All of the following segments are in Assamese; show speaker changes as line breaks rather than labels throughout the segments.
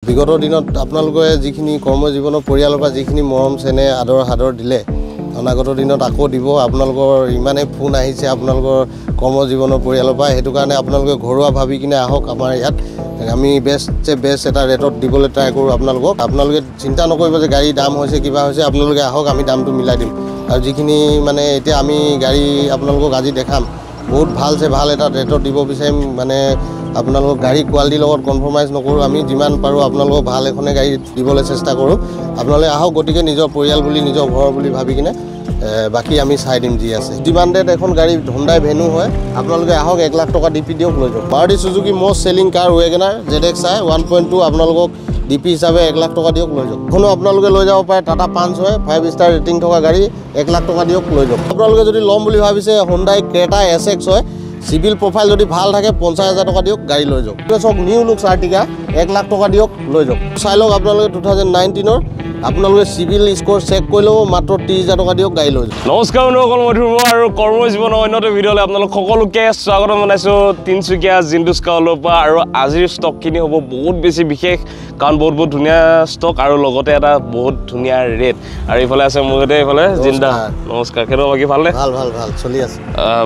বিগত দিনত আপোনালোকে যিখিনি কৰ্মজীৱনৰ পৰিয়ালৰ পৰা যিখিনি মৰম চেনেহ আদৰ সাদৰ দিলে অনাগত দিনত আকৌ দিব আপোনালোকৰ ইমানেই ফোন আহিছে আপোনালোকৰ কৰ্মজীৱনৰ পৰিয়ালৰ পৰা সেইটো কাৰণে আপোনালোকে ঘৰুৱা ভাবি কিনে আহক আমাৰ ইয়াত আমি বেষ্ট এটা ৰেটত দিবলৈ ট্ৰাই কৰোঁ আপোনালোকে চিন্তা নকৰিব যে গাড়ী দাম হৈছে কিবা হৈছে আপোনালোকে আহক আমি দামটো মিলাই দিম আৰু যিখিনি মানে এতিয়া আমি গাড়ী আপোনালোকক আজি দেখাম বহুত ভাল এটা ৰেটত দিব বিচাৰিম মানে আপোনালোকক গাড়ী কোৱালিটিৰ লগত কনফাৰ্মাইজ নকৰোঁ আমি যিমান পাৰোঁ আপোনালোকক ভাল এখনে গাড়ী দিবলৈ চেষ্টা কৰোঁ আপোনালোকে আহক গতিকে নিজৰ পৰিয়াল বুলি নিজৰ ঘৰ বুলি ভাবি কিনে বাকী আমি চাই দিম যি আছে ডিমাণ্ডেড এখন গাড়ী Hyundai Venue হয় আপোনালোকে আহক 1 লাখ টকা ডিপি দিয়ক লৈ যাওক Maruti Suzuki most selling car WagonR ZXi 1.2 আপোনালোকক ডিপি হিচাপে 1 লাখ টকা দিয়ক লৈ যাওক এখনো আপোনালোকে লৈ যাব পাৰে টাটা পাঞ্চ হয় 5 ষ্টাৰ ৰেটিং থকা গাড়ী 1 লাখ টকা দিয়ক লৈ যাওক আপোনালোকে যদি ল'ম বুলি ভাবিছে Hyundai Creta SX হয় সিভিল প্রোফাইল যদি ভাল থাকে 50,000 টাকা দিয়ক গাড়ী লৈ যাওক সব নিউ লুকস আর্টিকা 1 লাখ টাকা দিয়ক লৈ যাওক চাই লওক আপোনালোকে 2019 ৰ আপোনালোকে সিভিল স্কোৰ চেক কৰিলেও মাত্ৰ 30,000 টাকা দিয়ক গাড়ী লৈ যাওক
নমস্কাৰ বন্ধুসকল মই ধ্ৰুৱ আৰু কৰ্মজীৱনৰ অন্যটো ভিডিঅ'লৈ আপোনালোক সকলোকে স্বাগতম জনাইছোঁ তিনচুকীয়া জিন্দুস্কালৰ পৰা আৰু আজিৰ ষ্টকখিনি হ'ব বহুত বেছি বিশেষ কাৰণ বহুত ধুনীয়া ষ্টক আৰু লগতে এটা বহুত ধুনীয়া ৰেট আৰু এইফালে আছে মোৰতে এইফালে জিন্দা নমস্কাৰ কেনে বাকি ভালনে
ভাল চলি আছে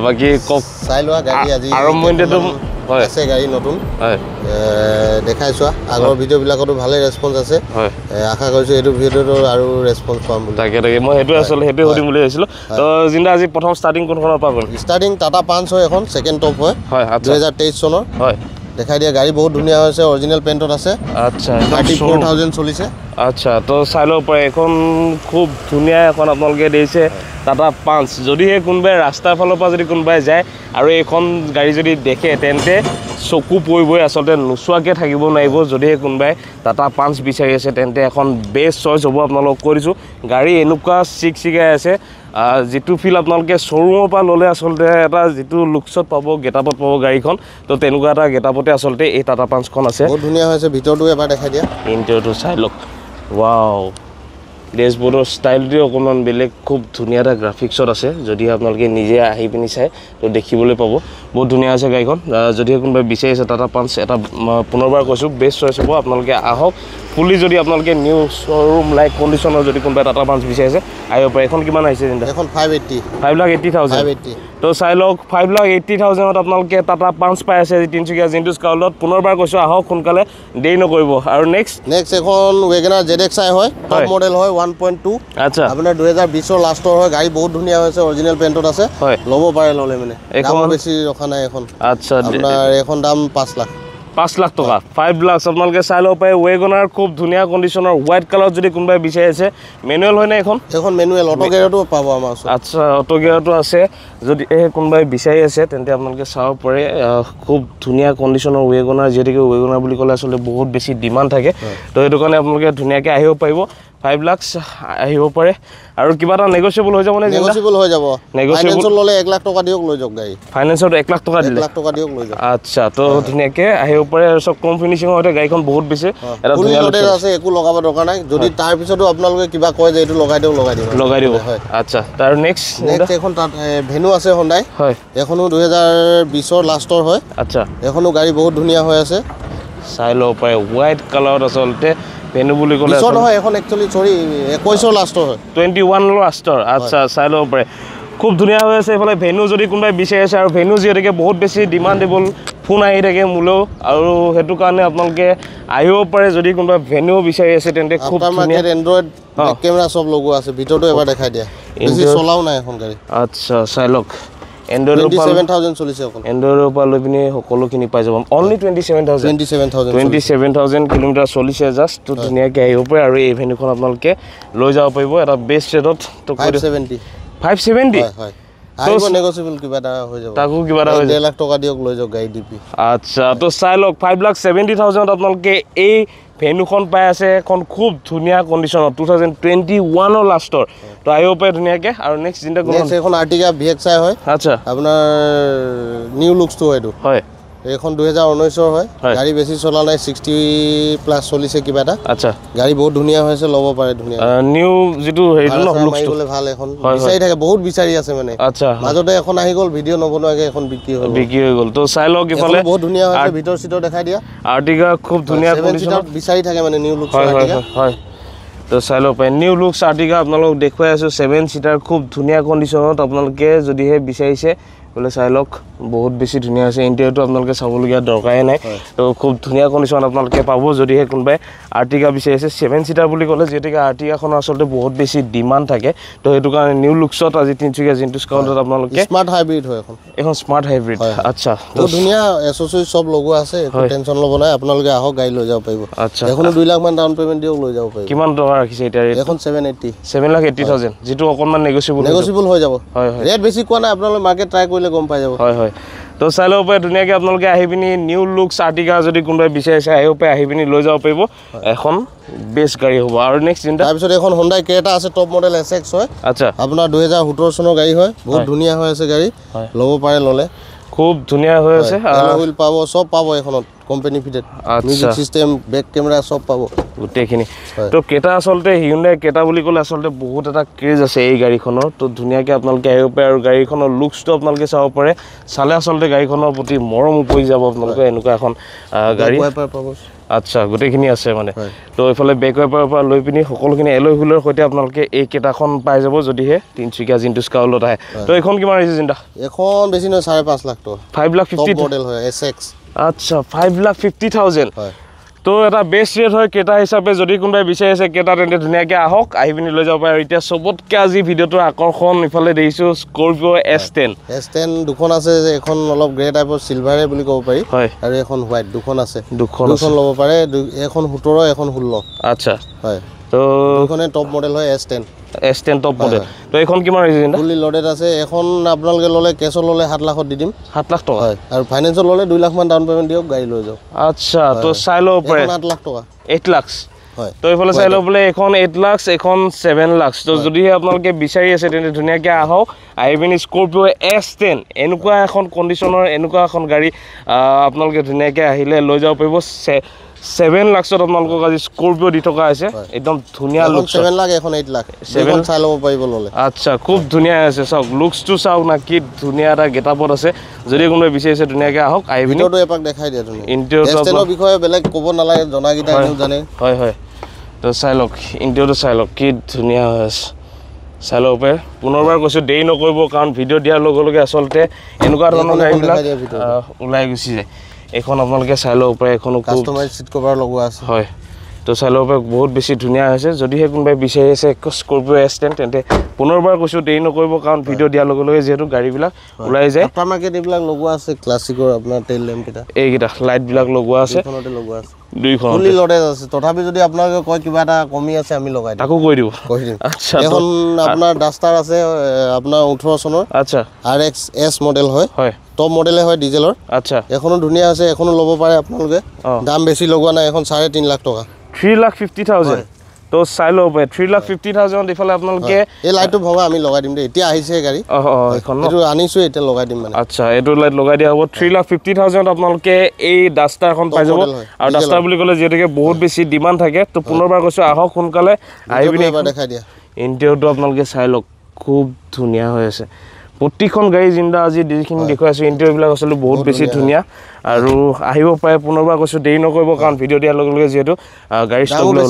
বাকি কক
চাই লোৱা গাড়ী আজি
আৰম্ভণিতে হয়
আছে গাড়ী নতুন
হয়
দেখাইছোৱা আগৰ ভিডিঅ'বিলাকতো ভালে ৰেছপন্স আছে
হয়
আশা কৰিছোঁ এইটো ভিডিঅ'টো আৰু ৰেছপন্স পাম বুলি
তাকে মই সেইটো আচলতে সেইটো সুধিম বুলি ভাবিছিলোঁ তো জিন্দা আজি প্ৰথম ষ্টাৰ্টিং কোনখনৰ পৰা কৰিম
ষ্টাৰ্টিং টাটা পাঞ্চ হয় এখন ছেকেণ্ড টপ হয় 2023 চনৰ
হয়
দেখাই দিয়া গাড়ী বহুত ধুনীয়া হৈছে অৰিজিনেল পেইণ্টত আছে
আচ্ছা
34,000 চলিছে
আচ্ছা তো চাই লওক পাৰে এখন খুব ধুনীয়া এখন আপোনালোকে দিছে টাটা পাঞ্চ যদিহে কোনোবাই ৰাস্তাৰ ফালৰ পৰা যদি কোনোবাই যায় আৰু এইখন গাড়ী যদি দেখে তেন্তে চকু পৰিবই আচলতে নোচোৱাকৈ থাকিব নোৱাৰিব যদিহে কোনোবাই টাটা পাঞ্চ বিচাৰি আছে তেন্তে এখন বেষ্ট চইচ হ'ব আপোনালোকক কৈ দিছোঁ গাড়ী এনেকুৱা চিকচিকাই আছে যিটো ফিল আপোনালোকে শ্ব'ৰুমৰ পৰা ল'লে আচলতে এটা যিটো লুকছত পাব গেটআপত পাব গাড়ীখন তো তেনেকুৱা এটা গেটআপতে আচলতে এই টাটা পাঞ্চখন আছে
বহুত ধুনীয়া হৈছে ভিতৰটো এবাৰ দেখাই দিয়া
ইণ্টেৰিয়ৰটো চাই লওক ৱাও ডেছবৰ্ডৰ ষ্টাইলটো অকণমান বেলেগ খুব ধুনীয়া এটা গ্ৰাফিক্সত আছে যদি আপোনালোকে নিজে আহি পিনি চাই তো দেখিবলৈ পাব বহুত ধুনীয়া আছে গাড়ীখন যদিহে কোনোবাই বিচাৰিছে টাটা পাঞ্চ এটা পুনৰবাৰ কৈছোঁ বেষ্ট চইচ হ'ব আপোনালোকে আহক ফুলি যদি আপোনালোকে নিউ শ্ব'ৰুম লাইক কণ্ডিশ্যনৰ যদি কোনোবাই টাটা পাঞ্চ বিচাৰিছে আহিব পাৰে এখন কিমান আহিছে চিন্তা
এখন
5,80,000 তো চাই লওক 5,80,000 আপোনালোকে টাটা পাঞ্চ পাই আছে তিনচুকীয়া জিন্দুস্কালত পুনৰবাৰ কৈছোঁ আহক সোনকালে দেৰি নকৰিব আৰু নেক্সট
এখন WagonR ZXi হয় টপ মডেল হয় 1.2
আচ্ছা
আপোনাৰ 2020 লাষ্টৰ হয় গাড়ী বহুত ধুনীয়া হৈছে অৰিজিনেল পেইণ্টত আছে ল'ব পাৰে ল'লে মানে এখন বেছি ৰখা নাই এখন
আচ্ছা
আপোনাৰ এখন দাম 5 লাখ
5 লাখ টকা 5 লাখ আপোনালোকে চাই ল'ব পাৰে WagonR খুব ধুনীয়া কণ্ডিশ্যনৰ হোৱাইট কালাৰত যদি কোনোবাই বিচাৰি আছে মেনুৱেল হয় না এখন
মেনুৱেল অটো গিয়াৰটো পাব আমাৰ ওচৰত
আচ্ছা অটো গিয়াৰটো আছে যদি কোনোবাই বিচাৰি আছে তেন্তে আপোনালোকে চাব পাৰে খুব ধুনীয়া কণ্ডিশ্যনৰ WagonR যিহেতুকে WagonR বুলি ক'লে আচলতে বহুত বেছি ডিমাণ্ড থাকে তো সেইটো কাৰণে আপোনালোকে ধুনীয়াকৈ আহিব পাৰিব 5 লাখ আহিব পাৰে আৰু কিবা এটা নেগোচিয়েবল হৈ যাব নে
নেগোচিয়েবল হৈ যাব ফাইনেন্সত ল'লে 1 লাখ টকা দিয়ক লৈ যাওক গাড়ী
ফাইনেন্সত 1 লাখ টকা দিলে
1 লাখ টকা দিয়ক লৈ যাওক
আচ্ছা তো ধুনীয়াকৈ আহিব পাৰে আৰু চব কম ফিনিচিঙৰ সৈতে গাড়ীখন বহুত বেছি এটা
ধুনীয়া মডেল আছে একো লগাব দৰকাৰ নাই যদি তাৰ পিছতো আপোনালোকে কিবা কয় যে এইটো লগাই দিব
হয় আচ্ছা তাৰ নেক্সট
এখন তাত ভেনু আছে Hyundai
হয়
এখনো 2020 লাষ্টৰ হয় আচ্ছা এখনো গাড়ী বহুত ধুনীয়া হৈ আছে
চাই ল'ব পাৰে হোৱাইট কালাৰত আচলতে ভেনু বুলি ক'লে
পিছত হয় এখন একচুয়ালি সৰি 21 লাষ্টৰ হয়
21 লাষ্টৰ আচ্ছা চাই ল'ব পাৰে খুব ধুনীয়া হৈ আছে এফালে ভেনু যদি কোনোবাই বিচাৰি আছে আৰু ভেনু যিহেতুকে বহুত বেছি ডিমাণ্ডেবল ফোন আহি থাকে মোলৈও আৰু সেইটো কাৰণে আপোনালোকে আহিব পাৰে যদি কোনোবা ভেনু বিচাৰি আছে তেন্তে খুব ধুনীয়া
এন্ড্ৰইড কেমেৰা সব লগোৱা আছে ভিতৰটো এবাৰ দেখাই দিয়া বেছি চলাও নাই এখন গাড়ী
আচ্ছা চাই লওক
27,000 চলিছে এখন
এন্ড্ৰইডৰ পৰা লৈ পিনি সকলোখিনি পাই যাব অনলি 27,000 কিলোমিটাৰ চলিছে জাষ্ট তো ধুনীয়াকৈ আহিব পাৰে আৰু এই ভেনুখন আপোনালোকে লৈ যাব পাৰিব এটা বেষ্ট ৰেটত তো 570
হয় আহিব নেগোচিয়েবল কিবা এটা হৈ যাব
তাকো কিবা এটা হৈ
1 লাখ টকা দিয়ক লৈ যাওক গাড়ী ডিপি
আচ্ছা তো চাই লওক 5,70,000 আপোনালোকে এই ভেনুখন পাই আছে এখন খুব ধুনীয়া কণ্ডিশ্যনত 2021 লাষ্টৰ তো আহিব পাৰে ধুনীয়াকৈ আৰু নেক্সট চিন্তা
এখন আৰ্টিকা VXi হয়
আচ্ছা
আপোনাৰ নিউ লুকছটো এইটো
হয়
এইখন 2019 হয় গাড়ী বেছি চলা নাই 60+ চলিছে কিবা এটা
আচ্ছা
গাড়ী বহুত ধুনীয়া হৈছে ল'ব পাৰে ধুনীয়া
নিউ যেটো হেৰিটো ন
মাৰি গ'লে ভাল এখন বিচাৰি থাকে বহুত বিচাৰি আছে মানে
আচ্ছা
মাজতে এখন আহি গ'ল ভিডিঅ' নবনোৱাকে এখন বিক্ৰী হৈ গ'ল
তো চাই লওক ইফালে
বহুত ধুনীয়া হৈছে ভিতৰ চিটৰ দেখাই দিয়া
আৰ্টিকা খুব ধুনীয়া কণ্ডিশ্যনত
বিচাৰি থাকে মানে নিউ লুক
হয় তো চাই লওক পাই নিউ লুকছ আৰ্টিকা আপোনালোক দেখুৱাই আছোঁ 7 সিটাৰ খুব ধুনীয়া কণ্ডিশ্যনত আপোনালোকে যদিহে বিচাৰিছে বোলে চাই লওক বহুত বেছি ধুনীয়া আছে ইণ্টেৰিয়ৰটো আপোনালোকে চাবলগীয়া দৰকাৰেই নাই তো খুব ধুনীয়া কণ্ডিশ্যন আপোনালোকে পাব যদিহে কোনোবাই আৰ্টিকা বিচাৰিছে 7 সিটাৰ বুলি ক'লে যিহেতুকে আৰ্টিকাখনৰ আচলতে বহুত বেছি ডিমাণ্ড থাকে তো সেইটো কাৰণে নিউ লুকছত আজি তিনিচুকীয়া জিন্টু স্কাউটত আপোনালোকে
স্মাৰ্ট হাইব্ৰিড হয় এখন
স্মাৰ্ট হাইব্ৰিড আচ্ছা
বহুত ধুনীয়া এসেসৰিজ সব লগোৱা আছে একো টেনচন ল'ব নাই আপোনালোকে আহক গাড়ী লৈ যাব পাৰিব
আচ্ছা
এখন 2 লাখ মান ডাউন পেমেণ্ট দিও লৈ যাব পাৰিব
কিমান টকা ৰাখিছে এতিয়া
এখন
780,000 যেটো অকনমান নেগোচিয়েবল
হৈ যাব ৰেট বেছি কোৱা নাই আপোনালোকে মাৰ্কেট ট্ৰাই কৰিলে গম পাই যাব
হয় তো চাই ল'ব পাৰে ধুনীয়াকৈ আপোনালোকে আহি পিনি নিউ লুকছ আৰ্টিকা যদি কোনোবাই বিচাৰিছে আহিব পাৰে আহি পিনি লৈ যাব পাৰিব এখন বেষ্ট গাড়ী হ'ব আৰু নেক্সট চিন্তা
তাৰপিছত এখন Hyundai Creta আছে টপ মডেল SX হয়
আচ্ছা
আপোনাৰ 2017 চনৰ গাড়ী হয় বহুত ধুনীয়া হৈ আছে গাড়ী ল'ব পাৰে ল'লে
খুব ধুনীয়া হৈ আছে
হুইল পাব সব পাব এখনত company fitted music system back camera সব পাব
গোটেইখিনি তো কেটা আচলতে Hyundai Creta বুলি ক'লে আচলতে বহুত এটা ক্ৰেজ আছে এই গাড়ীখনৰ তো ধুনীয়াকৈ আপোনালোকে আহিব পাৰে আৰু গাড়ীখনৰ লুকছটো আপোনালোকে চাব পাৰে চালে আচলতে গাড়ীখনৰ প্ৰতি মৰম উপৰি যাব আপোনালোকে এনেকুৱা এখন গাড়ী
পাব
আচ্ছা গোটেইখিনি আছে মানে তো এইফালে বেক ৱাইপাৰৰ পৰা লৈ পিনি সকলোখিনি এলয় হুইলৰ সৈতে আপোনালোকে এই কেটাখন পাই যাব যদিহে তিনিচুকীয়া জিন্টু স্কাউটত আহে তো এইখন কিমান আহিছে চিন্তা
এখন বেছি নহয় 5.5 লাখ টকা
5,50,000
মডেল হয় SX
আচ্ছা 5,50,000
হয়
তো এটা বেষ্ট ৰেট হয় কেটা হিচাপে যদি কোনোবাই বিচাৰিছে কেটা তেন্তে ধুনীয়াকৈ আহক আহি পিনি লৈ যাব পাৰে আৰু এতিয়া চবতকৈ আজি ভিডিঅ'টোৰ আকৰ্ষণ ইফালে দেখিছোঁ স্কৰপিঅ' S10
দুখন আছে এখন অলপ গ্ৰে টাইপৰ চিলভাৰে বুলি ক'ব পাৰি আৰু এখন হোৱাইট দুখন আছে দুখন ল'ব পাৰে এখন 17 এখন 16
আচ্ছা
হয়
তো
দুখনে টপ মডেল হয় S10
টপ মডেল তো এখন কিমান আহিছে চিন্তা
ফুলি লোডেড আছে এখন আপোনালোকে ল'লে কেছত ল'লে 7 লাখত দি দিম
7 লাখ টকা
হয় আৰু ফাইনেন্সত ল'লে 2 লাখ মান ডাউন পেমেণ্ট দিয়ক গাড়ী লৈ যাওক
আচ্ছা তো চাই ল'ব পাৰে
8 লাখ টকা
8 লাখ হয় তো এইফালে চাই ল'ব বোলে এখন 8 লাখ এখন 7 লাখ তো যদিহে আপোনালোকে বিচাৰি আছে তেন্তে ধুনীয়াকৈ আহক আহি পিনি স্কৰপিঅ' S10 এনেকুৱা এখন কণ্ডিশ্যনৰ এনেকুৱা এখন গাড়ী আপোনালোকে ধুনীয়াকৈ আহিলে লৈ যাব পাৰিব 7 লাখত আপোনালোকক আজি স্কৰপিঅ' দি থকা হৈছে একদম ধুনীয়া লুক
7 লাখ এখন 8 লাখ 7 চাই ল'ব পাৰিব ল'লে
আচ্ছা খুব ধুনীয়া আছে চাওক লুকছটো চাওক না কি ধুনীয়া এটা গেটআপত আছে যদি কোনোবাই বিচাৰিছে ধুনীয়াকৈ আহক আহি পিনি
ভিডিঅ'টো এপাক দেখাই দিয়া ধুনীয়া
ইণ্টেৰিয়ৰটো
S10ৰ বিষয়ে বেলেগ ক'ব নালাগে জনাকিটা এনেও জানে
হয় তো চাই লওক ইণ্টেৰিয়ৰটো চাই লওক কি ধুনীয়া হৈ আছে চাই ল'ব পাৰে পুনৰবাৰ কৈছোঁ দেৰি নকৰিব কাৰণ ভিডিঅ' দিয়াৰ লগে লগে আচলতে এনেকুৱা ধৰণৰ গাড়ীবিলাক ওলাই গুচি যায় এখন আপোনালোকে চাই ল'ব পাৰে এখনো
কাষ্টমাইজ সিট কভাৰ লগোৱা আছে
হয় তো চাই ল'ব পাৰে বহুত বেছি ধুনীয়া হৈছে যদিহে কোনোবাই বিচাৰি আছে স্কৰপিঅ' S10 তেন্তে পুনৰবাৰ কৈছোঁ দেৰি নকৰিব কাৰণ ভিডিঅ' দিয়াৰ লগে লগে যিহেতু গাড়ীবিলাক ওলাই যায়
আফটাৰ মাৰ্কেট এইবিলাক লগোৱা আছে ক্লাছিকৰ আপোনাৰ টেইল লেম্পকেইটা
এইকেইটা লাইটবিলাক লগোৱা আছে
দুখনতে লগোৱা আছে
দুইখন
ফুলি লোডেড আছে তথাপি যদি আপোনালোকে কয় কিবা এটা কমি আছে আমি লগাই দিম
তাকো কৈ দিব
আচ্ছা এখন আপোনাৰ ডাষ্টাৰ আছে আপোনাৰ 18 চনৰ
আচ্ছা
RX S মডেল হয় টপ মডেলে হয় ডিজেলৰ
আচ্ছা
এখনো ধুনীয়া আছে এখনো ল'ব পাৰে আপোনালোকে দাম বেছি লগোৱা নাই এখন 3.5 লাখ টকা
3,50,000 তো চাই ল'ব পাৰে 3,50,000 ইফালে আপোনালোকে
এই লাইটটো ভগা আমি লগাই দিম দেই এতিয়া আহিছে গাড়ী
এইখন
এইটো আনিছোঁ এতিয়া লগাই দিম মানে
আচ্ছা এইটো লাইট লগাই দিয়া হ'ব 3,50,000 আপোনালোকে এই ডাষ্টাৰখন পাই যাব আৰু ডাষ্টাৰ বুলি ক'লে যিহেতুকে বহুত বেছি ডিমাণ্ড থাকে তো পুনৰবাৰ কৈছোঁ আহক সোনকালে আহি পিনি
এবাৰ দেখাই দিয়া
ইণ্টেৰিয়ৰটো আপোনালোকে চাই লওক খুব ধুনীয়া হৈ আছে প্ৰতিখন গাড়ী জিন্দা আজি যিখিনি দেখুৱাইছোঁ ইণ্টেৰিয়ৰবিলাক আচলতে বহুত বেছি ধুনীয়া আৰু আহিব পাৰে পুনৰবাৰ কৈছোঁ দেৰি নকৰিব কাৰণ ভিডিঅ' দিয়াৰ লগে লগে যিহেতু গাড়ী ষ্টক লৈ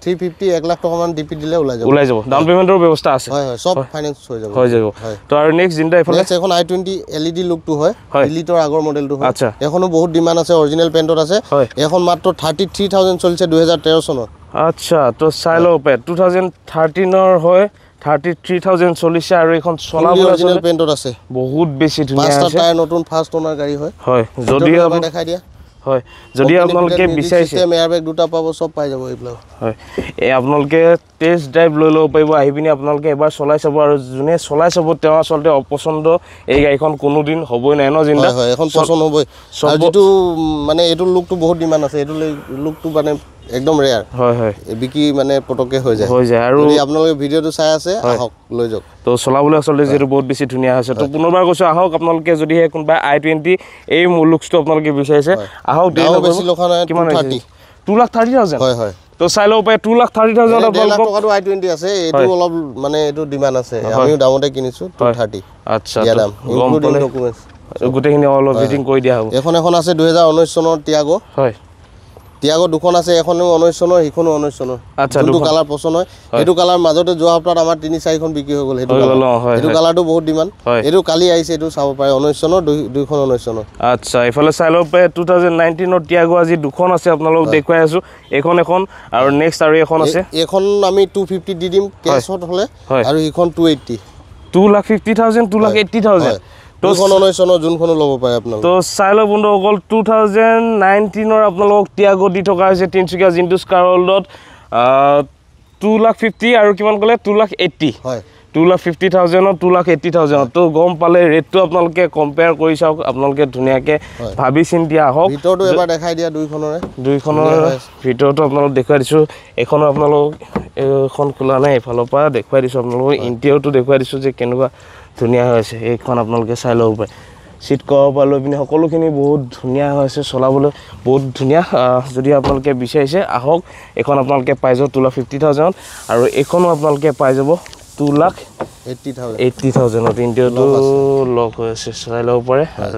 350 1 লাখ টকা মান ডিপি দিলে ওলাই যাব
ডাউন পেমেণ্টৰ ব্যৱস্থা আছে
হয় সব ফাইনেন্স হৈ যাব
তো আৰু নেক্সট জিন্দা এইফালে
এখন i20 LED লুকটো হয় ডিলিটৰ আগৰ মডেলটো হয়
আচ্ছা
এখনো বহুত ডিমাণ্ড আছে অৰিজিনেল পেইণ্টত আছে এখন মাত্ৰ 33,000 চলিছে 2013 চনত
আচ্ছা তো চাই ল'ব পাৰে 2013ৰ হয় 33,000 চলিছে আৰু এখন চলাবলৈ
অৰিজিনেল পেইণ্টত আছে
বহুত বেছি ধুনীয়া আছে
5টা টায়াৰ নতুন ফাৰ্ষ্ট ওনাৰ গাড়ী হয়
যদি
আপুনি দেখাই দিয়া
যদি আপোনালোকে বিচাৰিছে
সিস্টেম এয়াৰবেগ দুটা পাব সব পাই যাব এইবিলাক
এই আপোনালোকে টেষ্ট ড্ৰাইভ লৈ ল'ব পাৰিব আহি পিনি আপোনালোকে এবাৰ চলাই চাব আৰু যোনে চলাই চাব তেওঁ আচলতে অপচন্দ এই গাড়ীখন কোনোদিন হ'বই নাই ন জিন্দা
এখন পছন্দ হ'বই আৰু যেটো মানে এইটো লুকটো বহুত ডিমাণ্ড আছে এইটো লুকটো মানে একদম ৰেয়াৰ
হয় হয়
বিকি মানে পটককে হৈ যায়
আৰু
যদি আপোনালোকে ভিডিঅ'টো চাই আছে আহক লৈ যাওক
তো চলাবলৈ আচলতে যিহেতু বহুত বেছি ধুনীয়া হৈছে তো পুনৰবাৰ কৈছোঁ আহক আপোনালোকে যদিহে কোনোবা i20 এই লুকছটো আপোনালোকে বিচাৰিছে আহক
বেছি লখা নাই
কিমান 2,30,000
হয় হয়
তো চাই ল'ব পাৰে 2,30,000 আপোনালোকক
টকাটো i20 আছে এইটো অলপ মানে এইটো ডিমাণ্ড আছে আমিও দামতে কিনিছো 230
আচ্ছা
দিয়া দাম ইনক্লুডিং ডকুমেন্টছ
গোটেইখিনি অল এভৰিথিং কৰি দিয়া হ'ব
এখন আছে 2019 চনৰ টিয়াগো
হয়
টিয়াগো দুখন আছে এখনো 19 চনৰ সিখনো 19 চনৰ
আচ্ছা
দুটো কালাৰ পছন্দ হয় এইটো কালাৰ মাজতে যোৱা সপ্তাহত আমাৰ 3-4খন বিক্ৰী হৈ গ'ল এইটো কালাৰটো বহুত ডিমাণ্ড এইটো কালি আহিছে এইটো চাব পাৰে 19 চনৰ দুইখন 19 চনৰ
আচ্ছা এফালে চাই ল'ব পাৰে 2019 টিয়াগো আজি দুখন আছে আপোনালোক দেখুৱাই আছো এখন আৰু নেক্সট আৰু এখন আছে
এখন আমি 250 দি দিম কেছত হলে আৰু ইখন 280
2,50,000 2,80,000
দুখন 19 চনৰ যোনখনো ল'ব পাৰে আপোনালোক
তো চাই লওক বন্ধুসকল 2019 আপোনালোকক টিয়াগো দি থকা হৈছে তিনিচুকীয়া জিন্টুছ কাৰ ৱৰ্ল্ডত 2,50,000 আৰু কিমান ক'লে 2,80,000
হয়
2,50,000 2,80,000 তো গম পালে ৰেটটো আপোনালোকে কম্পেয়াৰ কৰি চাওক আপোনালোকে ধুনীয়াকৈ ভাবি চিন্তি আহক
ভিতৰটো এবাৰ দেখাই দিয়া দুইখনৰ
ভিতৰতো আপোনালোক দেখুৱাই দিছোঁ এখনো আপোনালোক এখন খোলা নাই এফালৰ পৰা দেখুৱাই দিছোঁ আপোনালোকক ইণ্টেৰিয়ৰটো দেখুৱাই দিছোঁ যে কেনেকুৱা ধুনীয়া হৈ আছে এইখন আপোনালোকে চাই ল'ব পাৰে চিট কভাৰৰ পৰা লৈ পিনি সকলোখিনি বহুত ধুনীয়া হৈ আছে চলাবলৈ বহুত ধুনীয়া যদি আপোনালোকে বিচাৰিছে আহক এইখন আপোনালোকে পাই যাব 2,50,000 আৰু এইখনো আপোনালোকে পাই যাব 2,80,000 ইণ্টেৰিয়ৰটো লক হৈ আছে চাই ল'ব পাৰে আৰু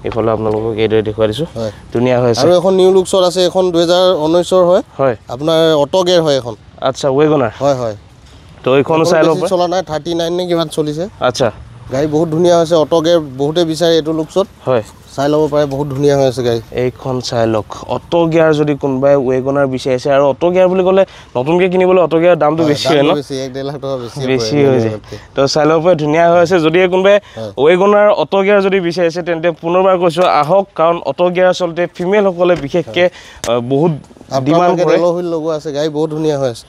এইফালে আপোনালোকক এইদৰে দেখুৱাই দিছোঁ ধুনীয়া হৈ আছে
আৰু এখন নিউ লুকছৰ আছে এখন 2019 হয়
হয়
আপোনাৰ অটো গিয়াৰ হয় এখন
আচ্ছা ৱেগনাৰ
হয় হয়
তো এইখন চাই ল'ব পাৰে
চলা নাই 39 নে কিমান চলিছে
আচ্ছা
গাড়ী বহুত ধুনীয়া হৈছে অটো গিয়াৰ বহুতে বিচাৰে এইটো লুকছত
হয়
চাই ল'ব পাৰে বহুত ধুনীয়া হৈ আছে গাড়ী
এইখন চাই লওক অটো গিয়াৰ যদি কোনোবাই ৱেগনাৰ বিচাৰিছে আৰু অটো গিয়াৰ বুলি ক'লে নতুনকৈ কিনিবলৈ অটো গিয়াৰ দামটো বেছি হয় ন
1.5 লাখ টকা
বেছি হৈ যায় তো চাই ল'ব পাৰে ধুনীয়া হৈ আছে যদি কোনোবাই ৱেগনাৰ অটো গিয়াৰ যদি বিচাৰিছে তেন্তে পুনৰবাৰ কৈছোঁ আহক কাৰণ অটো গিয়াৰ আচলতে ফিমেলসকলে বিশেষকৈ বহুত ডিমাণ্ড কৰে
এলয় হুইল লগোৱা আছে গাড়ী বহুত ধুনীয়া হৈ আছে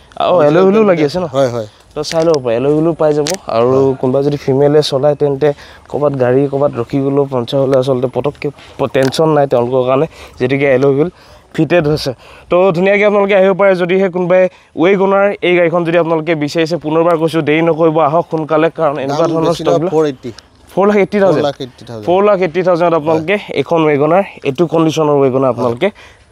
এলয় হুইলো লাগি আছে ন
হয় হয়
তো চাই ল'ব পাৰে এলয় হুইলো পাই যাব আৰু কোনোবা যদি ফিমেলে চলায় তেন্তে ক'ৰবাত গাড়ী ক'ৰবাত ৰখি গ'লেও পঞ্চাৰ হ'লে আচলতে পটককৈ টেনশ্যন নাই তেওঁলোকৰ কাৰণে যেতিকে এলয় হুইল ফিটেড হৈছে তো ধুনীয়াকৈ আপোনালোকে আহিব পাৰে যদিহে কোনোবাই ৱেগনাৰ এই গাড়ীখন যদি আপোনালোকে বিচাৰিছে পুনৰবাৰ কৈছোঁ দেৰি নকৰিব আহক সোনকালে কাৰণ এনেকুৱা ধৰণৰ ষ্টকবিলাক 4,80,000 আপোনালোকে এইখন ৱেগনাৰ এইটো কণ্ডিশ্যনৰ ৱেগনাৰ আপোনালোকে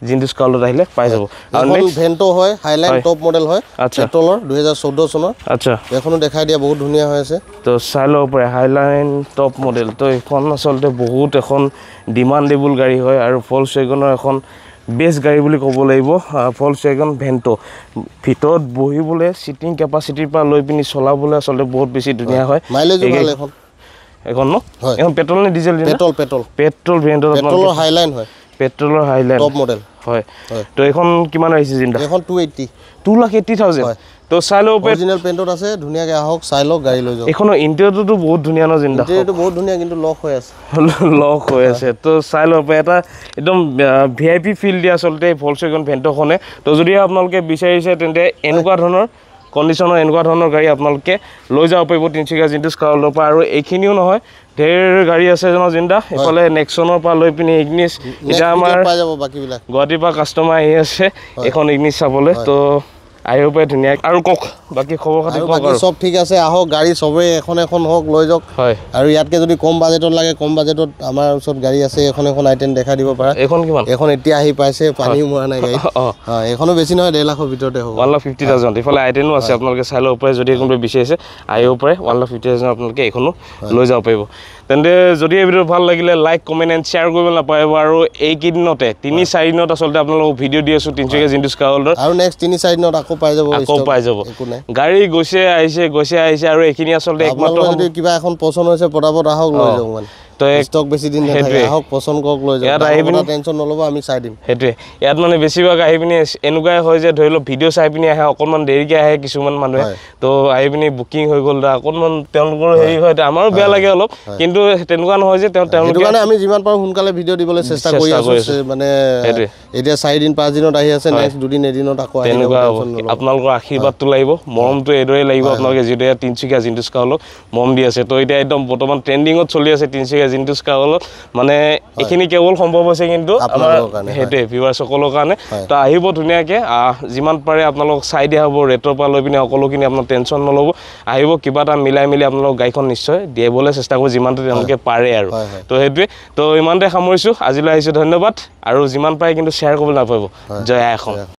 জিন্টুছ কাৰ ৱৰ্ল্ডত আহিলে পাই যাব
আৰু নেক্সট ভেন্টো হয় হাইলাইন টপ মডেল হয় পেট্ৰলৰ 2014 চনৰ
আচ্ছা
এখনো দেখাই দিয়া বহুত ধুনীয়া হৈ আছে
তো চাই ল'ব পাৰে হাইলাইন টপ মডেল তো এইখন আচলতে বহুত এখন ডিমাণ্ডেবল গাড়ী হয় আৰু ফলছৱেগনৰ এখন বেষ্ট গাড়ী বুলি ক'ব লাগিব ফলছৱেগন ভেন্টো ভিতৰত বহিবলৈ চিটিং কেপাচিটিৰ পৰা লৈ পিনি চলাবলৈ আচলতে বহুত বেছি ধুনীয়া হয়
মাইলেজো ভাল
এখন ন এখন পেট্ৰল নে ডিজেল পেট্ৰল ভেৰিয়েণ্টৰ
পেট্ৰলৰ হাইলাইন হয়
পেট্ৰলৰ হাইলাইন
টপ মডেল
হয় তো এখন কিমান আহিছে জিন্দা
এখন
2,80,000 তো চাই ল'ব পাৰে
অৰিজিনেল পেইণ্টত আছে ধুনীয়াকৈ আহক চাই লওক গাড়ী লৈ যাওক
এইখনৰ ইণ্টেৰিয়ৰটো বহুত ধুনীয়া ন জিন্দা
ইণ্টেৰিয়ৰটো বহুত ধুনীয়া কিন্তু লক হৈ আছে
তো চাই ল'ব পাৰে এটা একদম VIP ফিল দিয়ে আচলতে ফলছৱেগন ভেন্টোখনে তো যদি আপোনালোকে বিচাৰিছে তেন্তে এনেকুৱা ধৰণৰ কণ্ডিশ্যনৰ এনেকুৱা ধৰণৰ গাড়ী আপোনালোকে লৈ যাব পাৰিব তিনিচুকীয়া জিন্টুছ কাৰ ৱৰ্ল্ডৰ পৰা আৰু এইখিনিও নহয় ঢেৰ গাড়ী আছে ন জিন্দা এইফালে নেক্সনৰ পৰা লৈ পিনি ইগনিছ এতিয়া আমাৰ গুৱাহাটীৰ পৰা কাষ্টমাৰ আহি আছে এখন ইগনিছ চাবলৈ তো আহিব পাৰে ধুনীয়া আৰু কওক বাকী খবৰ খাতি কওক আৰু
চব ঠিক আছে আহক গাড়ী চবেই এখন হওক লৈ যাওক
হয় আৰু
ইয়াতকৈ যদি কম বাজেটত লাগে কম বাজেটত আমাৰ ওচৰত গাড়ী আছে এখন আইটেম দেখাই দিব পাৰা
এইখন কিমান
এখন এতিয়া আহি পাইছে পানীও মৰা নাই গাড়ী এইখনো বেছি নহয় 1.5 লাখৰ ভিতৰতে হ'ব
1,50,000 এইফালে আইটেনো আছে আপোনালোকে চাই ল'ব পাৰে যদি কোনোবাই বিচাৰিছে আহিব পাৰে 1,50,000 আপোনালোকে এইখনো লৈ যাব পাৰিব তেন্তে যদি এই ভিডিঅ' ভাল লাগিলে লাইক কমেণ্ট এণ্ড শ্বেয়াৰ কৰিব নাপাৰিব আৰু এইকেইদিনতে 3-4 দিনত আচলতে আপোনালোকক ভিডিঅ' দি আছোঁ তিনিচুকীয়া জিন্টুছ কাৰ ৱৰ্ল্ডত
আৰু নেক্সট 3-4 দিনত আকৌ পাই যাব
গাড়ী গৈছে আহিছে আৰু এইখিনি আচলতে একমাত্ৰ
যদি কিবা এখন পছন্দ হৈছে পটাপট আহক লৈ যাওক মানে তো ষ্টক বেছি দিন নাথাকে আহক পছন্দ কৰক লৈ যাওক টেনশ্যন নল'ব আমি চাই দিম
সেইটোৱে ইয়াত মানে বেছিভাগ আহি পিনি এনেকুৱাই হয় যে ধৰি লওক ভিডিঅ' চাই পিনি আহে অকণমান দেৰিকৈ আহে কিছুমান মানুহে তো আহি পিনি বুকিং হৈ গ'ল অকণমান তেওঁলোকৰ হেৰি হয় আমাৰো বেয়া লাগে অলপ কিন্তু তেনেকুৱা নহয় যে তেওঁলোকে
কাৰণে আমি যিমান পাৰোঁ সোনকালে ভিডিঅ' দিবলৈ চেষ্টা কৰি আছোঁ মানে এতিয়া 4 দিন 5 দিনত আহি আছে নেক্সট 2 দিন এদিনত আকৌ
তেনেকুৱা আপোনালোকৰ আশীৰ্বাদটো লাগিব মৰমটো এইদৰে লাগিব আপোনালোকে যিদৰে তিনিচুকীয়া জিন্টুছ কাৰ ৱৰ্ল্ডক মৰম দি আছে তো এতিয়া একদম বৰ্তমান ট্ৰেণ্ডিঙত চলি আছে তিনিচুকীয়া জিন্টু স্কাউলত মানে এইখিনি কেৱল সম্ভৱ হৈছে কিন্তু আমাৰ
আপোনালোকৰ কাৰণে,
সেইটোৱে ভিউৱাৰ্ছসকলৰ কাৰণে
হয়।
তো আহিব ধুনীয়াকৈ যিমান পাৰে আপোনালোকক চাই দিয়া হ'ব ৰেটৰ পৰা লৈ পিনে সকলোখিনি আপোনাৰ টেনশ্যন নল'ব আহিব কিবা এটা মিলাই মিলি আপোনালোকক গাড়ীখন নিশ্চয় দিবলৈ চেষ্টা কৰিব যিমানটো তেওঁলোকে পাৰে আৰু
হয়, হয়।
তো সেইটোৱে তো ইমানতে সামৰিছোঁ আজিলৈ আহিছোঁ ধন্যবাদ আৰু যিমান পাৰে কিন্তু শ্বেয়াৰ কৰিবলৈ নাপাব জয় আই অসম